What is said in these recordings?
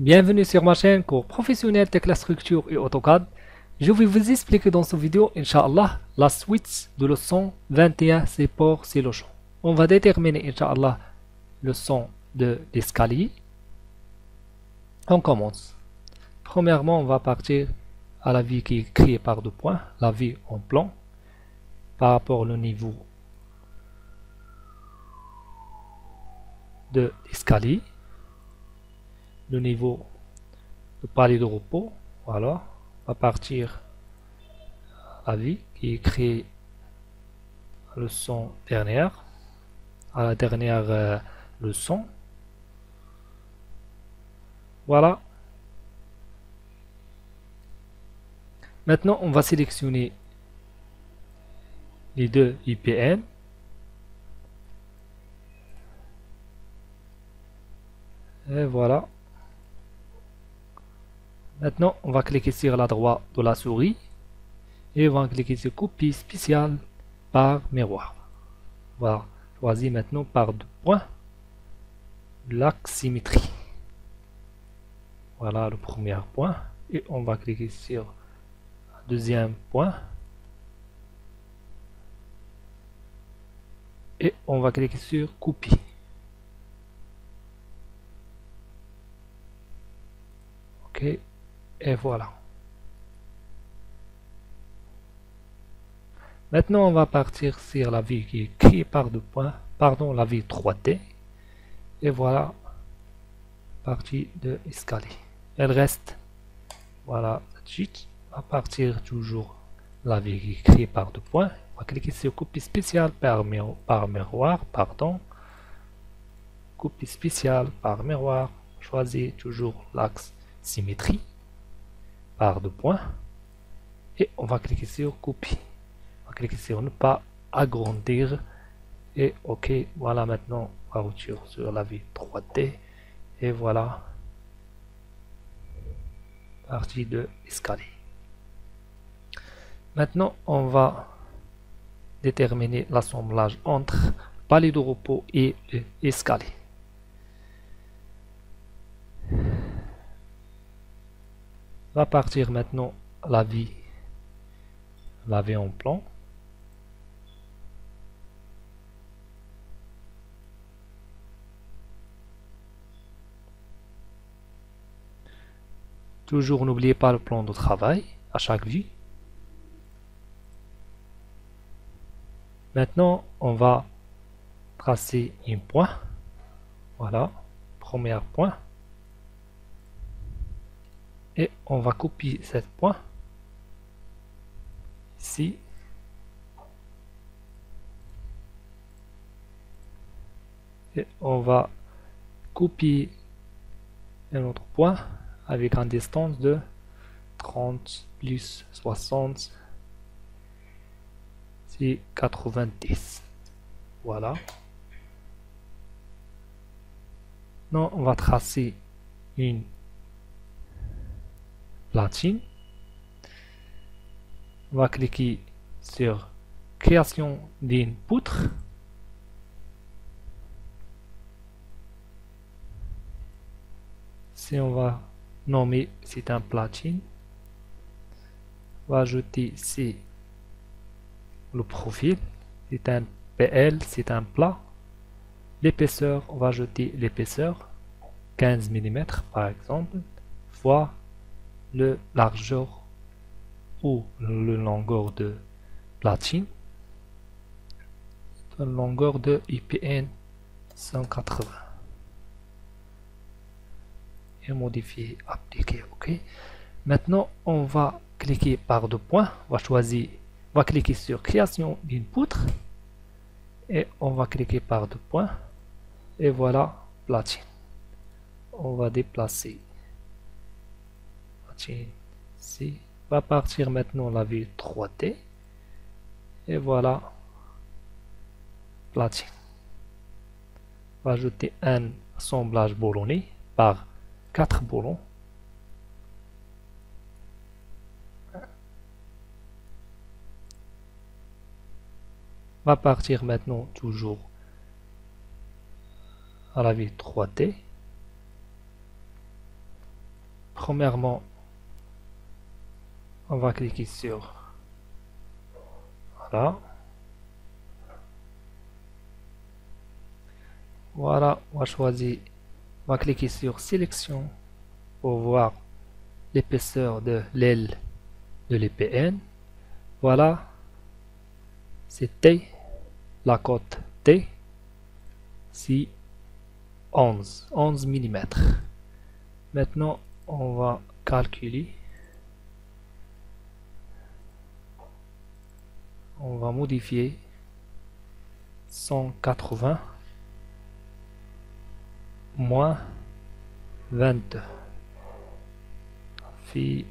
Bienvenue sur ma chaîne cours professionnel Tecla Structure et AutoCAD. Je vais vous expliquer dans cette vidéo, Inch'Allah, la suite de leçon 21, c'est pour c'est le champ. On va déterminer, Inch'Allah, le son de l'escalier. On commence. Premièrement, on va partir à la vie qui est créée par deux points, la vie en plan, par rapport au niveau de l'escalier, le niveau de palier de repos. Voilà, on va partir à la vie qui est créée à la leçon dernière, à la dernière leçon. Voilà. Maintenant, on va sélectionner les deux IPN. Et voilà. Maintenant, on va cliquer sur la droite de la souris et on va cliquer sur copie spéciale par miroir. Voilà. Choisis maintenant par deux points l'axe symétrie. Voilà le premier point. Et on va cliquer sur le deuxième point. Et on va cliquer sur copie. Ok. Et voilà. Maintenant, on va partir sur la vie qui est créée par deux points. Pardon, la vie 3D. Et voilà. Partie de escalier. Elle reste. Voilà. À partir toujours la vie qui est créée par deux points. On va cliquer sur copie spéciale par miroir. Pardon. Copie spéciale par miroir. Choisis toujours l'axe symétrie par deux points. Et on va cliquer sur copie. On va cliquer sur ne pas agrandir. Et ok, voilà, maintenant on va retirer sur la vie 3D. Et voilà, partie de l'escalier. Maintenant, on va déterminer l'assemblage entre palier de repos et l'escalier. On va partir maintenant la vie en plan. Toujours n'oubliez pas le plan de travail à chaque vue. Maintenant, on va tracer un point. Voilà, premier point. Et on va copier ce point ici. Et on va copier un autre point avec une distance de 30 plus 60, c'est 90. Voilà. Non, on va tracer une platine. On va cliquer sur création d'une poutre. Si on va nommer, c'est un platine. On va ajouter ici le profil. C'est un PL, c'est un plat. L'épaisseur, on va ajouter l'épaisseur. 15 mm par exemple, fois le largeur ou le longueur de platine. La longueur de IPN 180. Et modifier, appliquer, ok. Maintenant, on va cliquer par deux points. On va choisir, on va cliquer sur création d'une poutre. Et on va cliquer par deux points. Et voilà, platine. On va déplacer platine ici. On va partir maintenant la vue 3D. Et voilà, platine. On va ajouter un assemblage boulonné par 4 boulons. On va partir maintenant toujours à la vue 3D. Premièrement, on va cliquer sur voilà. Voilà, on va choisir, on va cliquer sur sélection pour voir l'épaisseur de l'aile de l'EPN. Voilà, c'est T, la cote T, c'est 11 mm. Maintenant, on va calculer, on va modifier 180 moins 22. Puis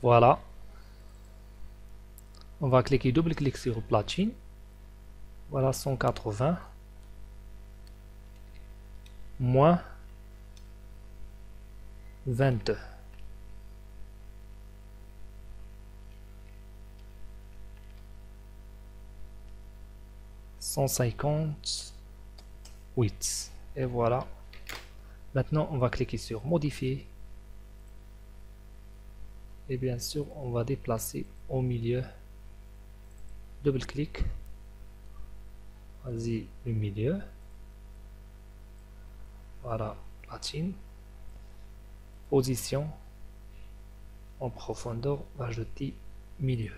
voilà. On va cliquer, double-clic sur platine. Voilà 180 moins 22. 158. Et voilà. Maintenant, on va cliquer sur modifier. Et bien sûr, on va déplacer au milieu. Double-clic. Vas-y, le milieu. Voilà, platine. Position. En profondeur, on va ajouter milieu.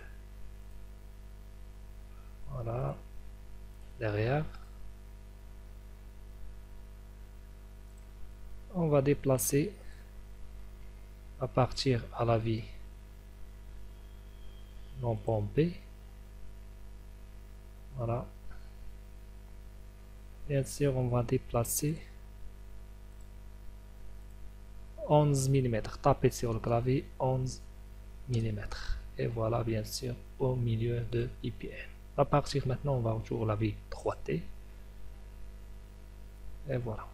Voilà. Derrière. On va déplacer à partir à la vie non pompée. Voilà. Bien sûr, on va déplacer 11 mm. Tapez sur le clavier 11 mm. Et voilà, bien sûr, au milieu de l'IPN. À partir maintenant, on va toujours la vie 3T. Et voilà.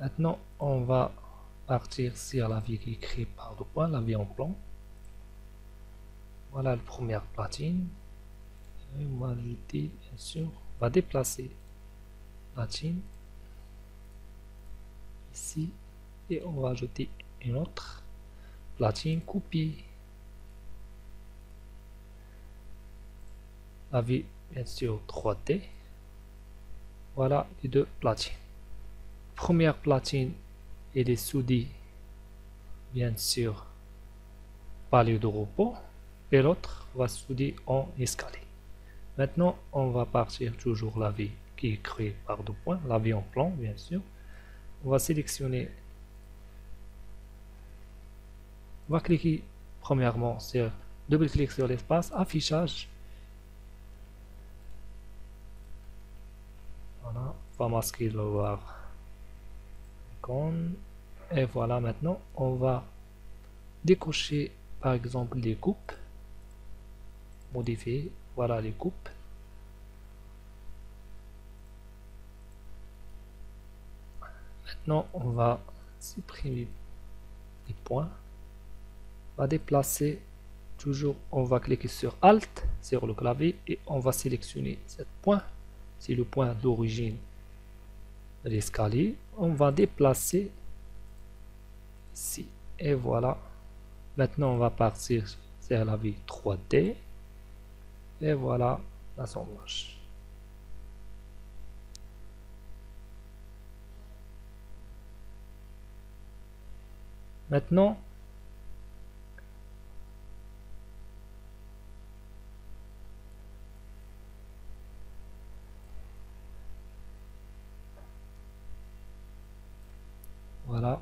Maintenant, on va partir sur la vie qui est créée par deux points, la vie en plan. Voilà la première platine. Et on va ajouter, bien sûr, on va déplacer platine ici et on va ajouter une autre platine coupée. La vie, bien sûr, 3D. Voilà les deux platines. Première platine, elle est soudée, bien sûr, par lieu de repos, et l'autre va souder en escalier. Maintenant, on va partir toujours la vie qui est créée par deux points, la vie en plan, bien sûr. On va sélectionner, on va cliquer premièrement sur double-clic sur l'espace affichage. Voilà, on va masquer le voir. Et voilà, maintenant on va décocher par exemple les coupes, modifier, voilà les coupes. Maintenant on va supprimer les points, on va déplacer, toujours on va cliquer sur Alt sur le clavier et on va sélectionner ce point, c'est le point d'origine de l'escalier, on va déplacer ici et voilà. Maintenant on va partir sur la vie 3D et voilà l'assemblage. Maintenant voilà,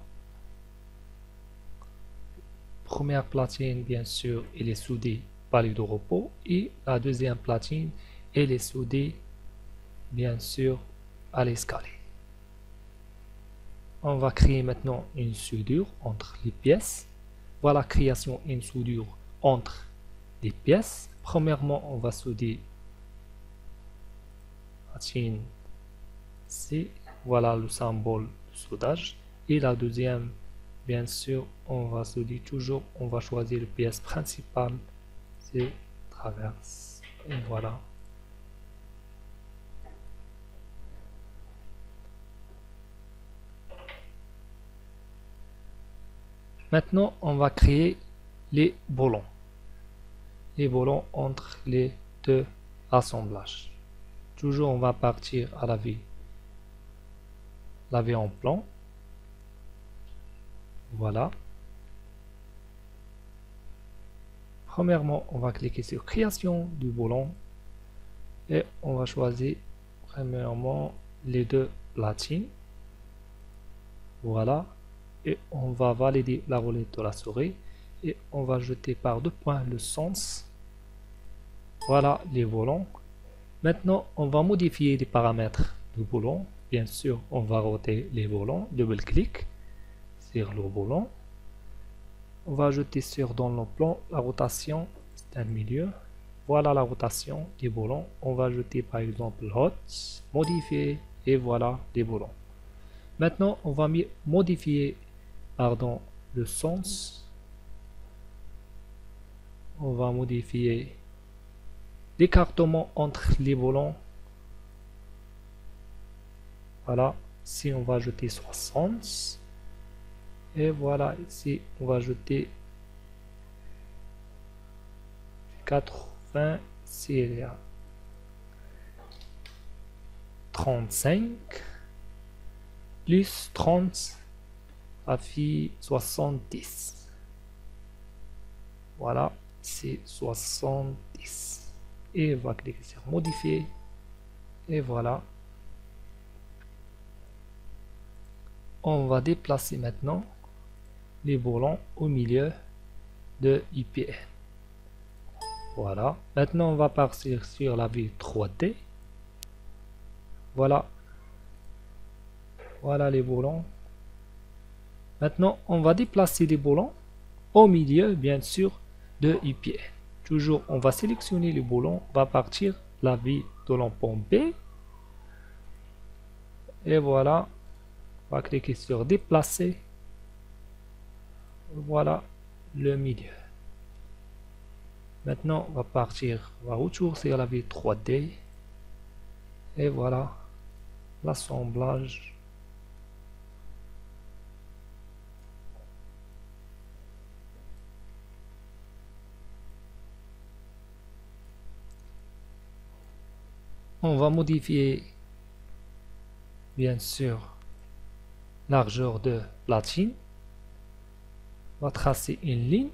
première platine bien sûr elle est soudée par lieu de repos et la deuxième platine elle est soudée bien sûr à l'escalier. On va créer maintenant une soudure entre les pièces. Voilà, création d'une soudure entre les pièces. Premièrement, on va souder platine ici, voilà le symbole de soudage. Et la deuxième, bien sûr, on va souder toujours, on va choisir le pièce principale, c'est traverse. Et voilà. Maintenant, on va créer les boulons. Les boulons entre les deux assemblages. Toujours, on va partir à la vue en plan. Voilà. Premièrement, on va cliquer sur création du boulon et on va choisir premièrement les deux platines. Voilà. Et on va valider la roulette de la souris et on va jeter par deux points le sens. Voilà les boulons. Maintenant, on va modifier les paramètres du boulon. Bien sûr, on va roter les boulons. Double-clic sur le boulon. On va ajouter sur dans le plan la rotation, c'est un milieu. Voilà la rotation des boulons. On va ajouter par exemple hot, modifier et voilà les boulons. Maintenant, on va modifier le sens. On va modifier l'écartement entre les boulons. Voilà, ici on va ajouter 60. Et voilà, ici on va ajouter 80. Ici il y a 35 plus 30, ça fait 70. Voilà, c'est 70. Et on va cliquer sur modifier. Et voilà. On va déplacer maintenant les boulons au milieu de IPN. Voilà. Maintenant, on va partir sur la vue 3D. Voilà. Voilà les boulons. Maintenant, on va déplacer les boulons au milieu, bien sûr, de IPN. Toujours, on va sélectionner les boulons. On va partir la vue de l'emploi B. Et voilà. On va cliquer sur déplacer. Voilà le milieu. Maintenant, on va partir, on va retourner sur la vue 3D. Et voilà l'assemblage. On va modifier, bien sûr, largeur de platine. On va tracer une ligne.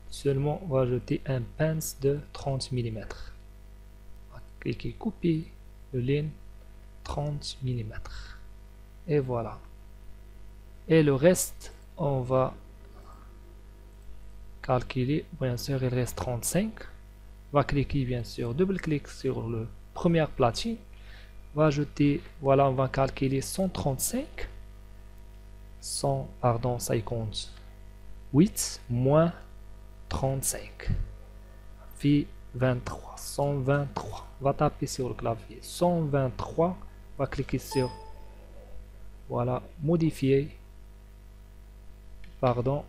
Seulement, on va ajouter un pince de 30 mm. On va cliquer couper de ligne 30 mm. Et voilà. Et le reste, on va calculer. Bien sûr, il reste 35. On va cliquer, bien sûr, double-clic sur le première platine. On va ajouter, voilà, on va calculer 135. 58 moins 35 fait 23. 123. On va taper sur le clavier 123. On va cliquer sur, voilà, modifier. Pardon.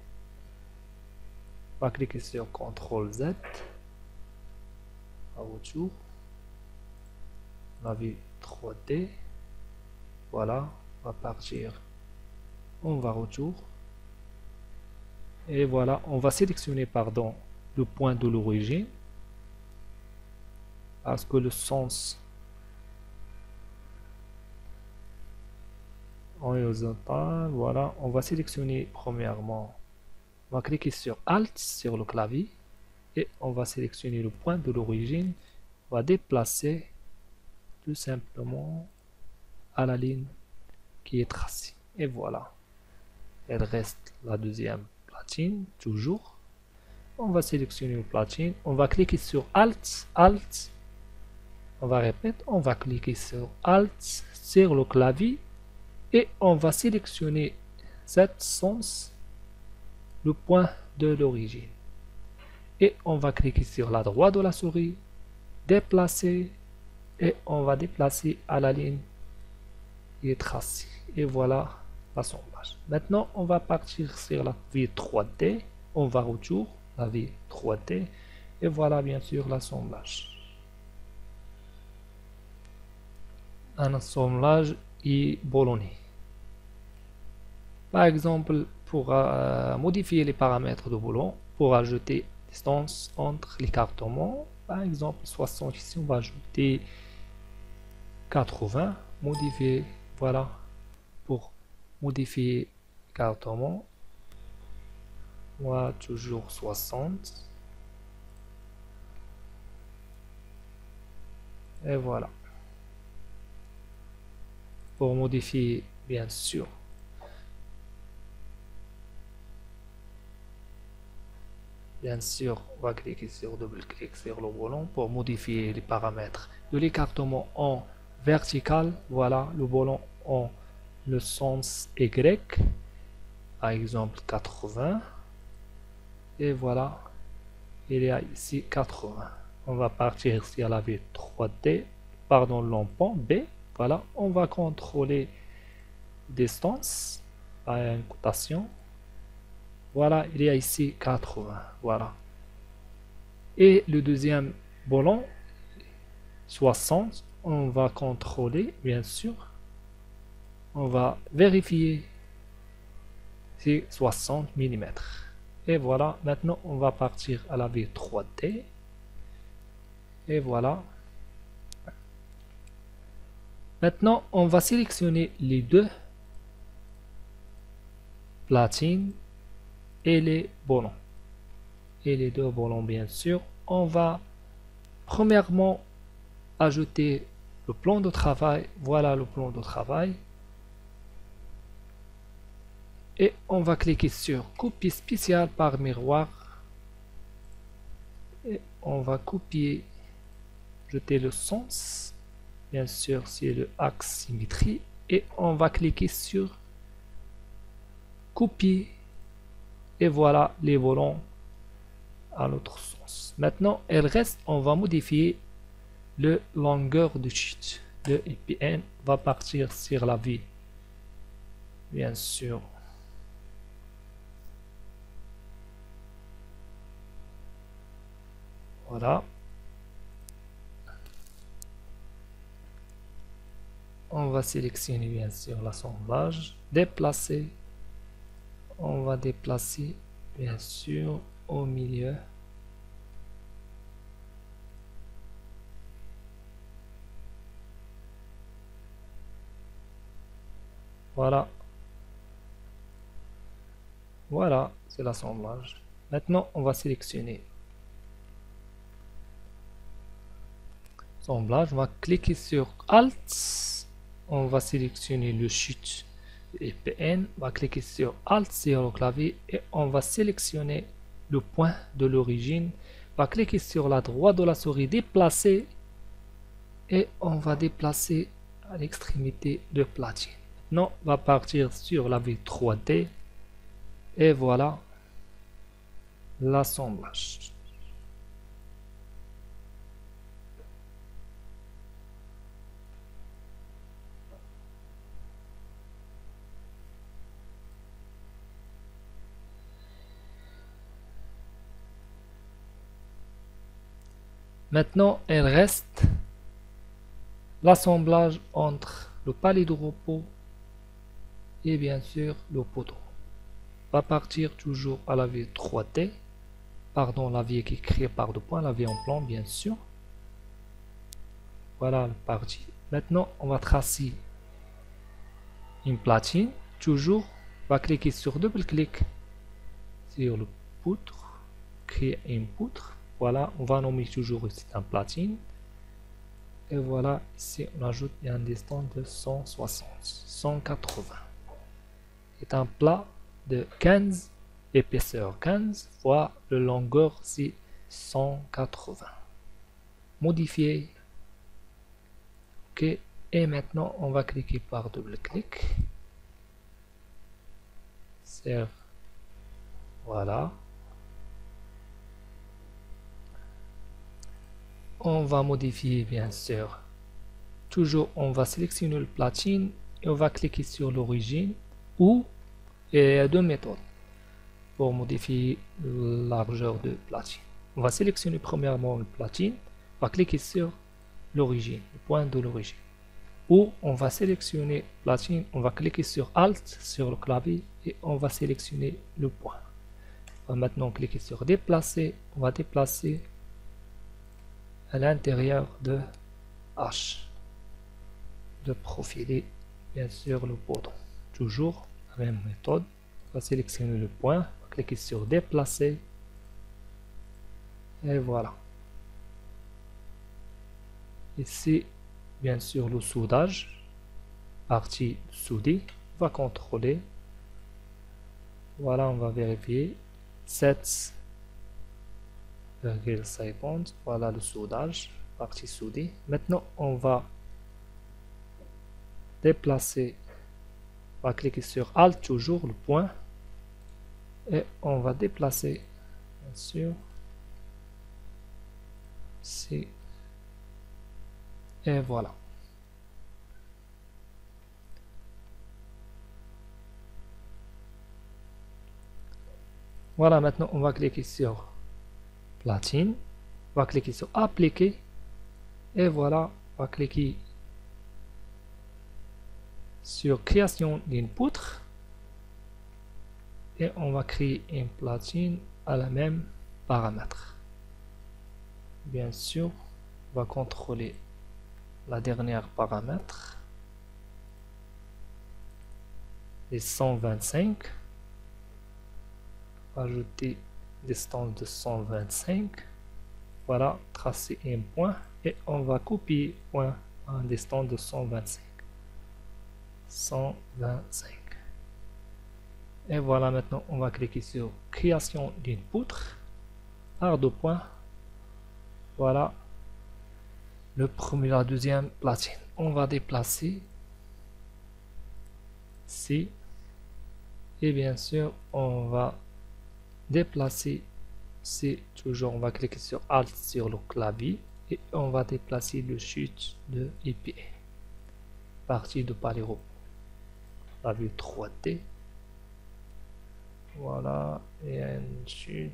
On va cliquer sur CTRL Z. À retour. La vue 3D. Voilà. On va partir. On va retour. Et voilà, on va sélectionner, pardon, le point de l'origine. Parce que le sens en horizontal, voilà, on va sélectionner premièrement. On va cliquer sur Alt sur le clavier. Et on va sélectionner le point de l'origine. On va déplacer tout simplement à la ligne qui est tracée. Et voilà. Elle reste la deuxième platine, toujours. On va sélectionner une platine. On va cliquer sur Alt. On va répéter. On va cliquer sur Alt sur le clavier. Et on va sélectionner cette sens, le point de l'origine. Et on va cliquer sur la droite de la souris. Déplacer. Et on va déplacer à la ligne il est tracé. Et voilà l'assemblage. Maintenant, on va partir sur la vue 3D. On va retour la vue 3D. Et voilà bien sûr l'assemblage. Un assemblage et boulonné. Par exemple, pour modifier les paramètres de boulon, pour ajouter distance entre l'écartement, par exemple 60 ici, on va ajouter 80, modifier, voilà, pour modifier l'écartement, moi toujours 60, et voilà. Pour modifier, bien sûr, on va cliquer sur double-clic sur le boulon pour modifier les paramètres de l'écartement en vertical. Voilà le boulon en le sens Y, par exemple 80. Et voilà, il y a ici 80. On va partir ici à la vue 3D, pardon, l'empont B. Voilà, on va contrôler distance par une cotation. Voilà, il y a ici 80. Voilà. Et le deuxième boulon, 60, on va contrôler, bien sûr. On va vérifier si 60 mm. Et voilà, maintenant on va partir à la vue 3D. Et voilà. Maintenant, on va sélectionner les deux platines et les boulons. Et les deux boulons, bien sûr. On va premièrement ajouter le plan de travail. Voilà le plan de travail. Et on va cliquer sur copie spéciale par miroir. Et on va copier, jeter le sens. Bien sûr, c'est le axe symétrie. Et on va cliquer sur copier. Et voilà les boulons à l'autre sens. Maintenant, il reste, on va modifier le longueur de chute. Le IPN va partir sur la vue. Bien sûr. Voilà. On va sélectionner bien sûr l'assemblage, déplacer. On va déplacer bien sûr au milieu. Voilà. Voilà, c'est l'assemblage. Maintenant, on va sélectionner assemblage. On va cliquer sur Alt. On va sélectionner le chute EPN. On va cliquer sur Alt sur le clavier et on va sélectionner le point de l'origine. On va cliquer sur la droite de la souris, déplacer et on va déplacer à l'extrémité de platine. Maintenant, on va partir sur la vue 3D et voilà l'assemblage. Maintenant, il reste l'assemblage entre le palier de repos et bien sûr le poteau. On va partir toujours à la vue 3D. Pardon, la vue qui est créée par deux points, la vue en plan bien sûr. Voilà le parti. Maintenant, on va tracer une platine. Toujours, on va cliquer sur double-clic sur le poutre, créer une poutre. Voilà, on va nommer toujours ici un platine. Et voilà, ici on ajoute une distance de 160, 180. C'est un plat de 15, épaisseur 15 fois le longueur c'est 180. Modifier. Ok, et maintenant on va cliquer par double-clic. Voilà. On va modifier bien sûr. Toujours on va sélectionner le platine et on va cliquer sur l'origine, ou il y a deux méthodes pour modifier la largeur de platine. On va sélectionner premièrement le platine, on va cliquer sur l'origine, le point de l'origine. Ou on va sélectionner platine, on va cliquer sur Alt sur le clavier et on va sélectionner le point. On va maintenant cliquer sur déplacer, on va déplacer à l'intérieur de H, de profiler bien sûr le bouton. Toujours la même méthode, on va sélectionner le point, on va cliquer sur déplacer et voilà. Ici bien sûr le soudage, partie soudée, on va contrôler, voilà, on va vérifier 7,50, voilà le soudage, partie soudée. Maintenant on va déplacer, on va cliquer sur Alt toujours le point et on va déplacer bien sûr ici et voilà. Voilà, maintenant on va cliquer sur platine, on va cliquer sur appliquer et voilà, on va cliquer sur création d'une poutre et on va créer une platine à la même paramètre. Bien sûr, on va contrôler la dernière paramètre, les 125, ajouter distance de 125, voilà, tracer un point et on va copier point en distance de 125. Et voilà, maintenant on va cliquer sur création d'une poutre, barre de points, voilà le premier, la deuxième platine. On va déplacer ici et bien sûr on va déplacer, c'est toujours, on va cliquer sur Alt sur le clavier et on va déplacer le chute de IPA, partie de Paléro, la vue 3D, voilà, et une chute,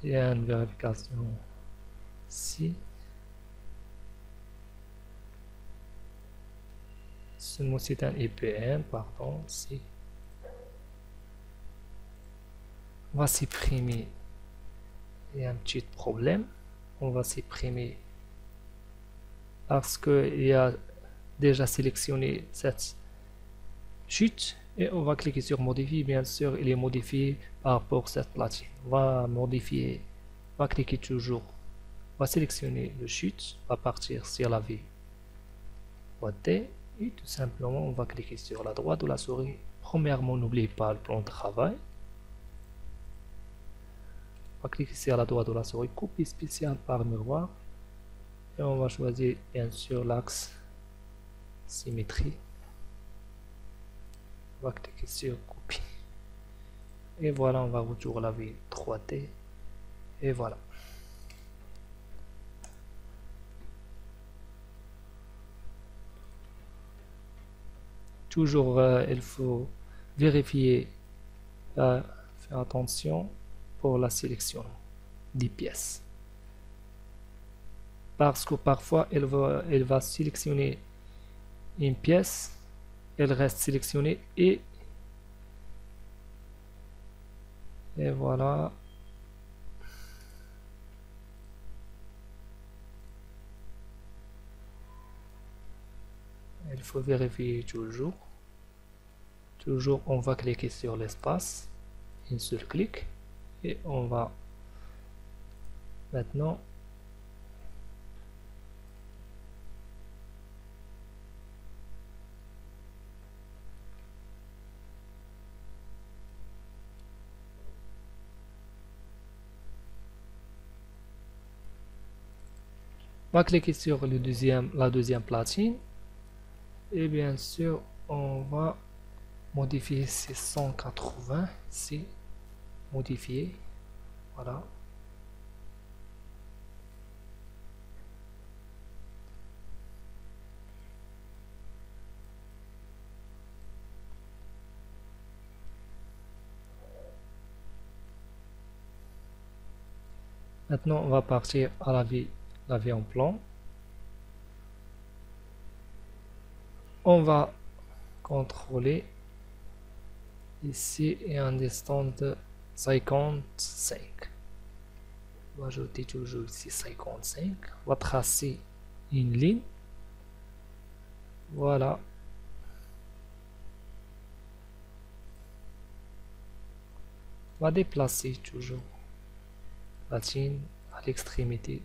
il y a une vérification ici. Seulement c'est un IPN, pardon, ici. On va supprimer, il y a un petit problème, on va supprimer parce qu'il y a déjà sélectionné cette chute et on va cliquer sur modifier, bien sûr il est modifié par rapport à cette platine. On va modifier, on va cliquer toujours, on va sélectionner le chute, on va partir sur la vue 3D et tout simplement on va cliquer sur la droite de la souris. Premièrement, n'oubliez pas le plan de travail. On va cliquer sur la droite de la souris, copie spéciale par miroir et on va choisir bien sûr l'axe symétrie. On va cliquer sur copie et voilà, on va retourner la vue 3D et voilà. Toujours il faut vérifier, faire attention pour la sélection des pièces parce que parfois elle va sélectionner une pièce, elle reste sélectionnée et voilà, il faut vérifier toujours on va cliquer sur l'espace, un seul clic et on va maintenant on va cliquer sur la deuxième platine et bien sûr on va modifier ces 180 ici, modifier, voilà, Maintenant, on va partir à la vie en plan. On va contrôler ici et un distance de 55. On va ajouter toujours ici 55. On va tracer une ligne. Voilà. On va déplacer toujours la ligne à l'extrémité.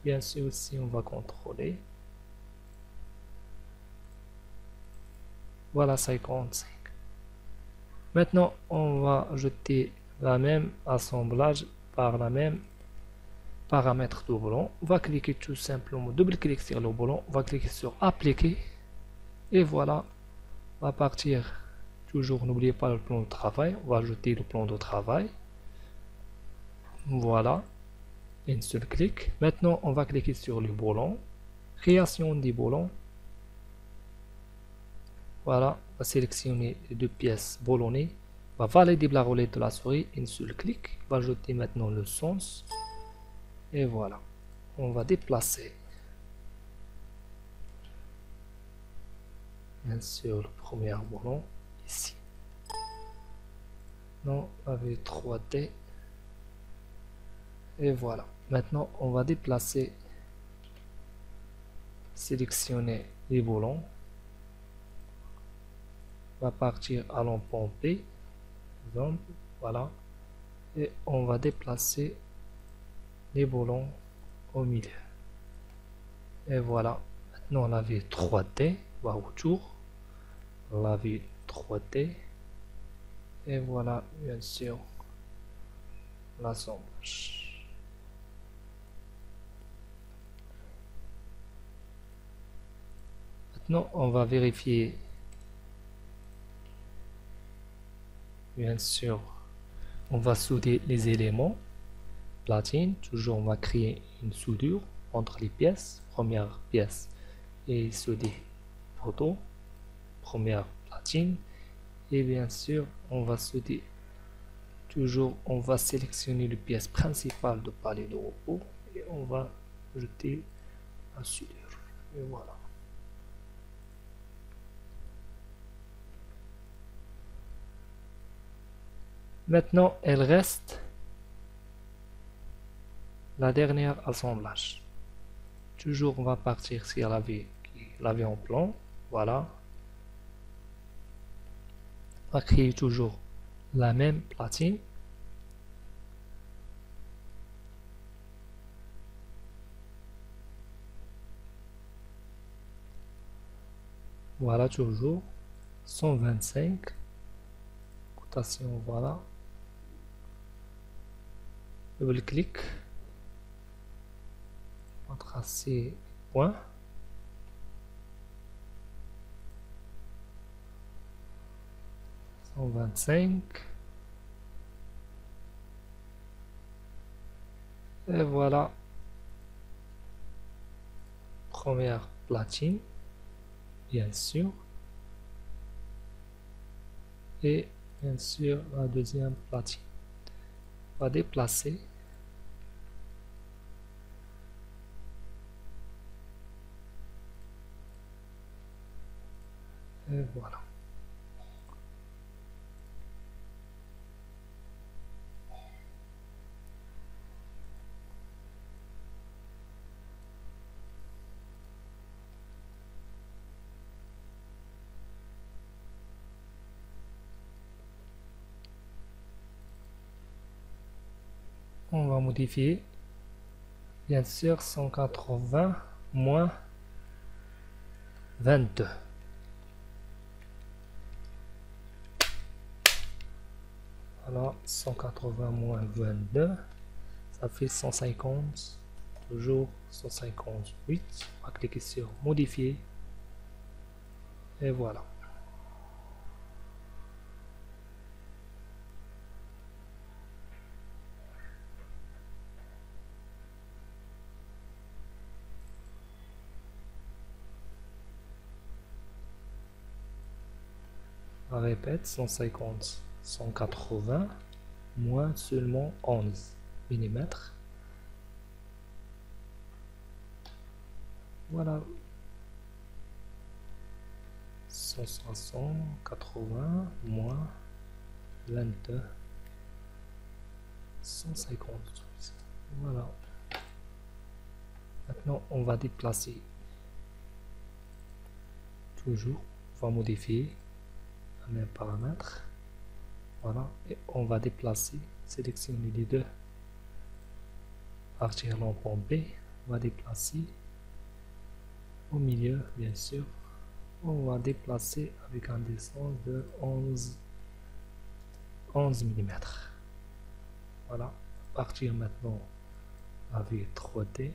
Bien sûr, aussi on va contrôler. Voilà 55. Maintenant, on va ajouter la même assemblage par la même paramètre du boulon. On va cliquer tout simplement, double-clic sur le boulon. On va cliquer sur appliquer. Et voilà, on va partir. Toujours, n'oubliez pas le plan de travail. On va ajouter le plan de travail. Voilà, un seul clic. Maintenant, on va cliquer sur le boulon. Création des boulons. Voilà, on va sélectionner les deux pièces boulonnées. On va valider la roulette de la souris. Un seul clic. On va ajouter maintenant le sens. Et voilà, on va déplacer. Bien sûr, le premier boulon ici. Non, avec 3D. Et voilà. Maintenant, on va déplacer, sélectionner les boulons. On va partir à l'emploi P. Voilà. Et on va déplacer les boulons au milieu. Et voilà. Maintenant, la vue 3D va autour. La vue 3D. Et voilà, bien sûr, l'assemblage. Maintenant, on va vérifier, bien sûr, on va souder les éléments. Platine, toujours on va créer une soudure entre les pièces. Première pièce et souder photo, première platine. Et bien sûr, on va souder. Toujours, on va sélectionner la pièce principale de palais de repos et on va jeter la soudure. Et voilà. Maintenant, elle reste la dernière assemblage. Toujours, on va partir sur la vue en plan. Voilà. On va créer toujours la même platine. Voilà, toujours 125. Cotation, voilà. Double clic. On va tracer point. « 125. Et voilà. Première platine, bien sûr. Et bien sûr la deuxième platine. On va déplacer. Et voilà. On va modifier. Bien sûr, 180 moins 22. Voilà, 180 moins 22. Ça fait 150. Toujours 158. On va cliquer sur modifier. Et voilà. On répète, 150, 180, moins seulement 11 mm. Voilà. 160, 80, moins 22, 150. Voilà. Maintenant, on va déplacer. Toujours, on va modifier un même paramètre. Voilà. Et on va déplacer, sélectionner les deux. Partir l'emploi B, on va déplacer au milieu, bien sûr. On va déplacer avec un distance de 11 mm. Voilà. Partir maintenant avec 3D.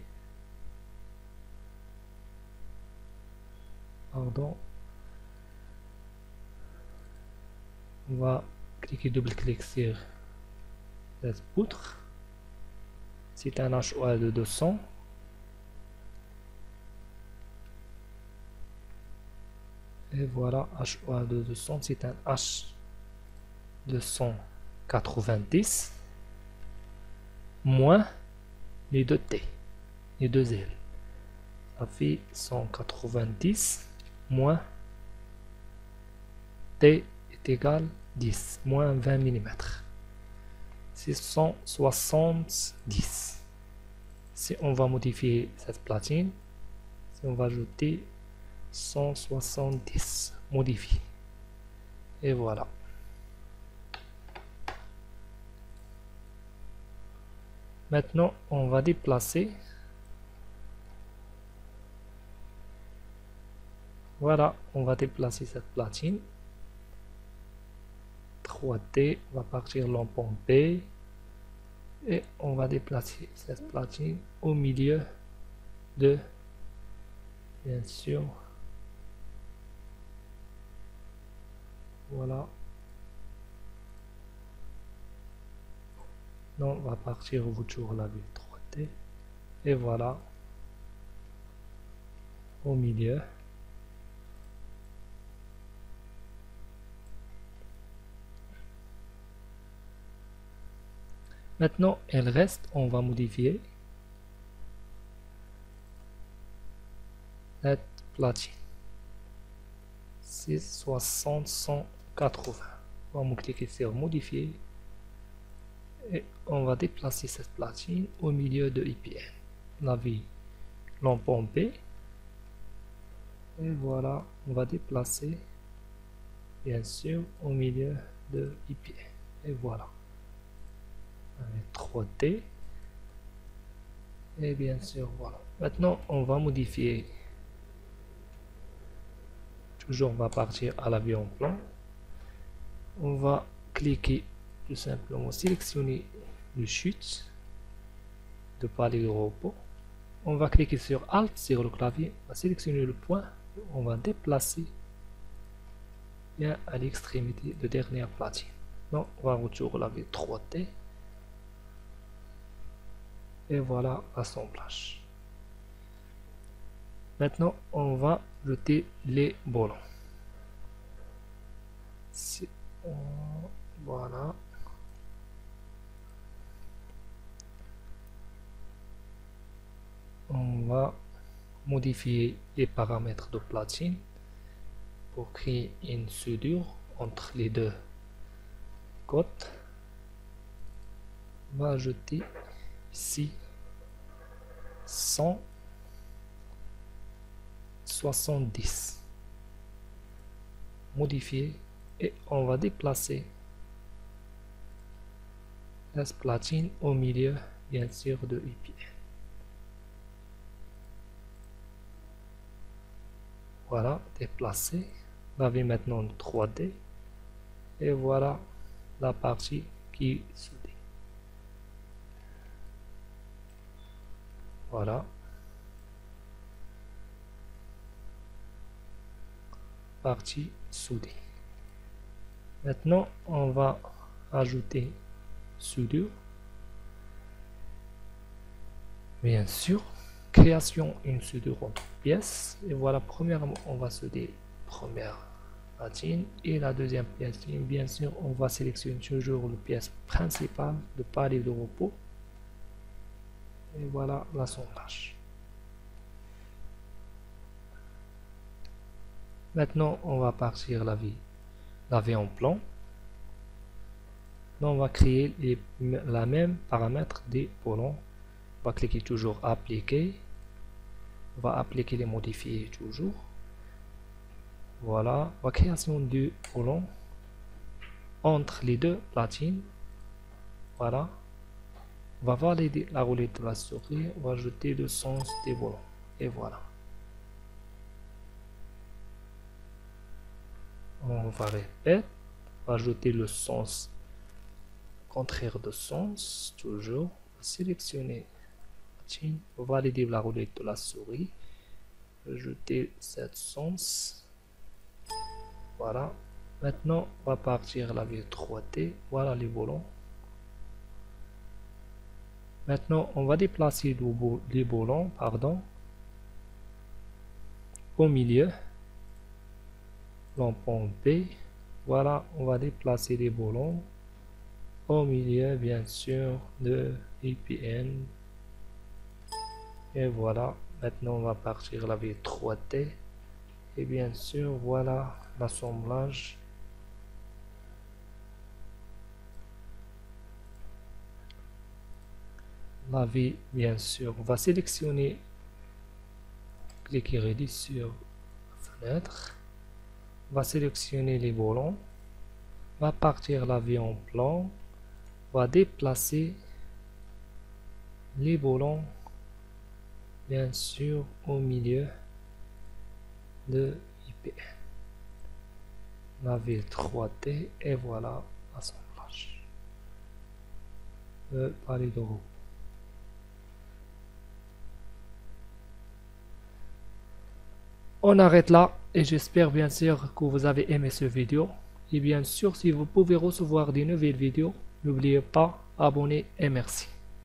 Pardon. On va cliquer, double-clic sur cette poutre. C'est un HOA de 200. Et voilà, HOA de 200, c'est un H290 moins les deux T, les deux L. Ça fait 190 moins T est égal 10, moins 20 mm. C'est 170. Si on va modifier cette platine, si on va ajouter 170, modifier. Et voilà. Maintenant, on va déplacer. Voilà, on va déplacer cette platine. 3D, on va partir l'emploi B. Et on va déplacer cette platine au milieu de, bien sûr, voilà. Non, on va partir toujours la vue 3D. Et voilà, au milieu. Maintenant, elle reste, on va modifier cette platine. 660, 180. On va cliquer sur modifier et on va déplacer cette platine au milieu de IPN. La vie l'emploi B. Et voilà, on va déplacer bien sûr au milieu de IPN. Et voilà. Avec 3D. Et bien sûr, voilà. Maintenant, on va modifier. Toujours, on va partir à la vue en plan. On va cliquer tout simplement, sélectionner le chute de palais de repos. On va cliquer sur Alt sur le clavier, on va sélectionner le point, on va déplacer bien à l'extrémité de dernière platine. Donc, on va retourner la vue 3D. Et voilà l'assemblage. Maintenant, on va jeter les boulons. Voilà. On va modifier les paramètres de platine pour créer une soudure entre les deux côtes. On va ajouter ici 170, modifier, et on va déplacer la platine au milieu bien sûr de IPN. Voilà, déplacer, la vie maintenant 3D, et voilà la partie qui est soudée. Voilà. Partie soudée. Maintenant, on va ajouter soudure. Bien sûr, création une soudure entre pièces. Et voilà, premièrement, on va souder première platine et la deuxième platine. Bien sûr, on va sélectionner toujours la pièce principale de palais de repos. Et voilà l'assemblage. Maintenant, on va partir la vie en plan. On va créer la même paramètre des boulons. On va cliquer toujours appliquer. On va appliquer les modifier toujours. Voilà, la création du boulon entre les deux platines. Voilà. On va valider la roulette de la souris. On va ajouter le sens des boulons. Et voilà. On va répéter. On va ajouter le sens contraire de sens. Toujours. Sélectionner platine. On va valider la roulette de la souris. Ajouter cette sens. Voilà. Maintenant, on va partir la vue 3D. Voilà les boulons. Maintenant, on va déplacer les boulons, au milieu. L'emploi B. Voilà, on va déplacer les boulons au milieu, bien sûr, de IPN. Et voilà. Maintenant, on va partir la vue 3D. Et bien sûr, voilà l'assemblage. La vie, bien sûr, on va sélectionner, cliquer ready sur fenêtre, on va sélectionner les boulons, on va partir la vie en plan, on va déplacer les boulons, bien sûr, au milieu de IPN. La vie 3D et voilà l'assemblage. Palais de roue. On arrête là et j'espère bien sûr que vous avez aimé cette vidéo. Et bien sûr, si vous pouvez recevoir des nouvelles vidéos, n'oubliez pas, abonnez et merci.